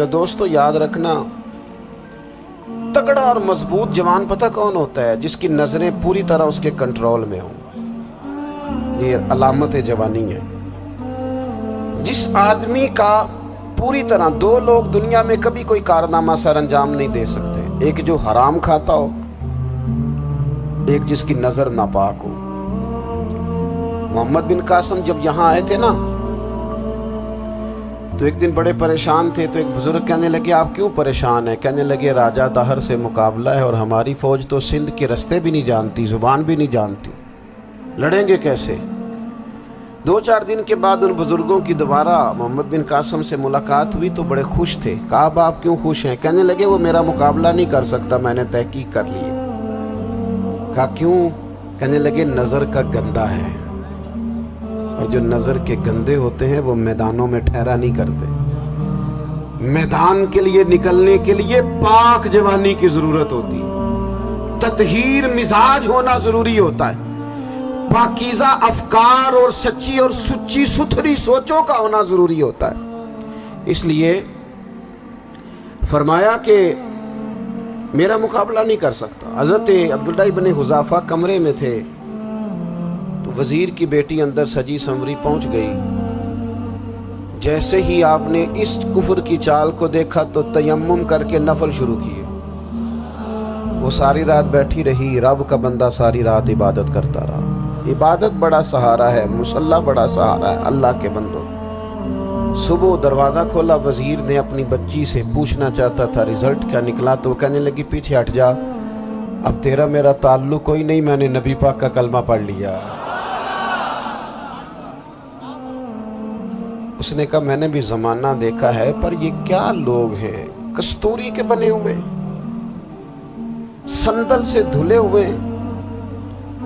دوستو یاد رکھنا، تگڑا اور مضبوط جوان پتہ کون ہوتا ہے؟ جس کی نظریں پوری طرح اس کے کنٹرول میں ہوں۔ یہ علامت جوانی ہے۔ جس آدمی کا پوری طرح، دو لوگ دنیا میں کبھی کوئی کارنامہ سر انجام نہیں دے سکتے، ایک جو حرام کھاتا ہو، ایک جس کی نظر ناپاک ہو۔ محمد بن قاسم جب یہاں آئے تھے نا تو ایک دن بڑے پریشان تھے، تو ایک بزرگ کہنے لگے آپ کیوں پریشان ہیں؟ کہنے لگے راجہ دہر سے مقابلہ ہے اور ہماری فوج تو سندھ کے رستے بھی نہیں جانتی، زبان بھی نہیں جانتی، لڑیں گے کیسے؟ 2-4 دن کے بعد ان بزرگوں کی دوبارہ محمد بن قاسم سے ملاقات ہوئی تو بڑے خوش تھے۔ کہا اب آپ کیوں خوش ہیں؟ کہنے لگے وہ میرا مقابلہ نہیں کر سکتا، میں نے تحقیق کر لی ہے۔ کہا کیوں؟ کہنے لگے نظر کا گندہ ہے، اور جو نظر کے گندے ہوتے ہیں وہ میدانوں میں ٹھہرا نہیں کرتے۔ میدان کے لیے نکلنے کے لیے پاک جوانی کی ضرورت ہوتی ہے، تطہیر مزاج ہونا ضروری ہوتا ہے، پاکیزہ افکار اور سچی اور سچی ستھری سوچوں کا ہونا ضروری ہوتا ہے۔ اس لیے فرمایا کہ میرا مقابلہ نہیں کر سکتا۔ حضرت عبداللہ ابن حذافہ کمرے میں تھے تو وزیر کی بیٹی اندر سجی سنوری پہنچ گئی۔ جیسے ہی آپ نے اس کفر کی چال کو دیکھا تو تیمم کر کے نفل شروع کیے۔ وہ ساری رات بیٹھی رہی، رب کا بندہ ساری رات عبادت کرتا رہا۔ عبادت بڑا سہارا ہے، مصلی بڑا سہارا ہے اللہ کے بندوں۔ صبح دروازہ کھولا، وزیر نے اپنی بچی سے پوچھنا چاہتا تھا رزلٹ کیا نکلا، تو وہ کہنے لگی پیچھے ہٹ جا، اب تیرا میرا تعلق کوئی نہیں، میں نے نبی پاک کا کلمہ پڑھ لیا۔ اس نے کہا میں نے بھی زمانہ دیکھا ہے، پر یہ کیا لوگ ہیں، کستوری کے بنے ہوئے، سندل سے دھلے ہوئے،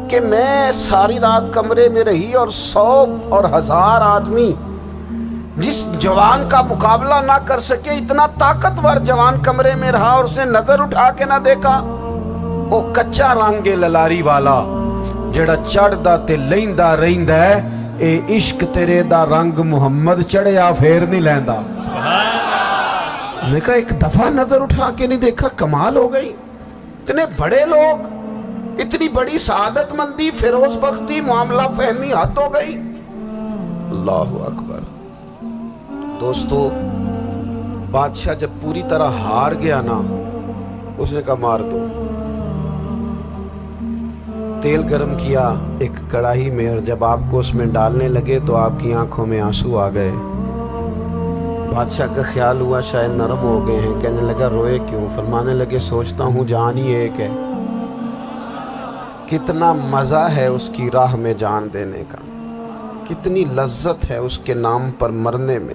کہ میں ساری رات کمرے میں رہی اور 100 اور 1000 آدمی جس جوان کا مقابلہ نہ کر سکے، اتنا طاقتور جوان کمرے میں رہا اور اسے نظر اٹھا کے نہ دیکھا۔ وہ کچا رنگے للاری والا جڑا چڑھدا تے لیندا رہندا ہے، اے عشق تیرے دا رنگ محمد چڑھیا پھر نہیں لیندا۔ میں کہا ایک دفعہ نظر اٹھا کے نہیں دیکھا، کمال ہو گئی۔ اتنے بڑے لوگ، اتنی بڑی سعادت مندی، فیروز بختی، معاملہ فہمی حد ہو گئی۔ اللہ اکبر۔ دوستو بادشاہ جب پوری طرح ہار گیا نا، اس نے کہا مار دو۔ تیل گرم کیا ایک کڑاہی میں، اور جب آپ کو اس میں ڈالنے لگے تو آپ کی آنکھوں میں آنسو آ گئے۔ بادشاہ کا خیال ہوا شاید نرم ہو گئے ہیں، کہنے لگا روئے کیوں؟ فرمانے لگے سوچتا ہوں جان ہی ایک ہے، کتنا مزہ ہے اس کی راہ میں جان دینے کا، کتنی لذت ہے اس کے نام پر مرنے میں۔